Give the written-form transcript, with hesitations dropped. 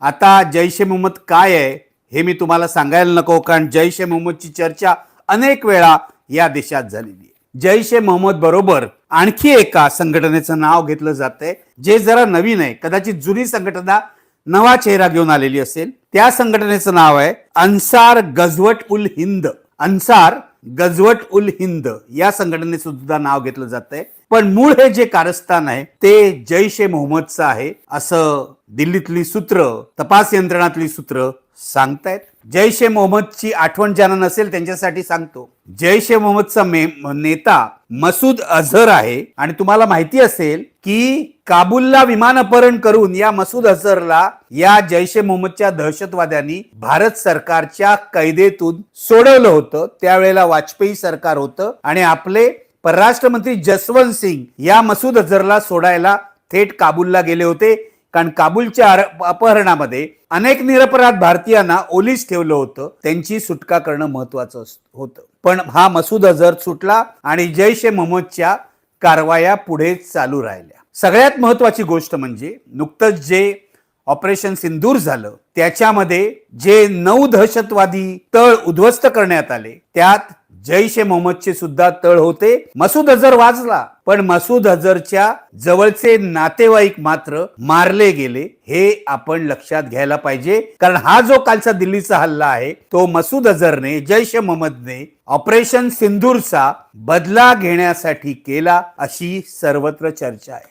आता जैश ए मोहम्मद काय आहे हे मी तुम्हाला सांगायला नको, कारण जैश ए मोहम्मदची चर्चा अनेक वेळा या देशात झालेली आहे. जैश ए मोहम्मद बरोबर आणखी एका संघटनेचं नाव घेतलं जातंय जे जरा नवीन आहे. कदाचित जुनी संघटना नवा चेहरा घेऊन आलेली असेल. त्या संघटनेचं नाव आहे अन्सार गझवत उल हिंद. अन्सार गझवत उल हिंद या संघटनेचं सुद्धा नाव घेतलं जातंय. पण मूळ हे जे कारस्थान आहे ते जैश ए मोहम्मदचं आहे असं दिल्लीतली सूत्र, तपास यंत्रणातली सूत्र सांगतायत. जैश ए मोहम्मदची आठवण ज्यांना नसेल त्यांच्यासाठी सांगतो. जैश ए मोहम्मदचा नेता मसूद अझहर आहे आणि तुम्हाला माहिती असेल की काबूलला विमान अपहरण करून या मसूद अझहरला या जैश ए मोहम्मदच्या दहशतवाद्यांनी भारत सरकारच्या कैदेतून सोडवलं होतं. त्यावेळेला वाजपेयी सरकार होतं आणि आपले परराष्ट्र मंत्री जसवंत सिंग या मसूद अझहरला सोडायला थेट काबूलला गेले होते, कारण काबूलच्या अपहरणामध्ये अनेक निरपराध भारतीयांना ओलीस ठेवलं होतं. त्यांची सुटका करणं महत्वाचं होतं. पण हा मसूद अझहर सुटला आणि जैश ए मोहम्मदच्या कारवाया पुढे चालू राहिल्या. सगळ्यात महत्वाची गोष्ट म्हणजे नुकतंच जे ऑपरेशन सिंदूर झालं त्याच्यामध्ये जे 9 दहशतवादी तळ उद्ध्वस्त करण्यात आले त्यात जैश ए मोहम्मदचे सुद्धा तळ होते. मसूद अझहर वाचला पण मसूद अझहरच्या जवळचे नातेवाईक मात्र मारले गेले. हे आपण लक्षात घ्यायला पाहिजे, कारण हा जो कालचा दिल्लीचा हल्ला आहे तो मसूद अझहरने, जैश ए मोहम्मदने ऑपरेशन सिंदूरचा बदला घेण्यासाठी केला अशी सर्वत्र चर्चा आहे.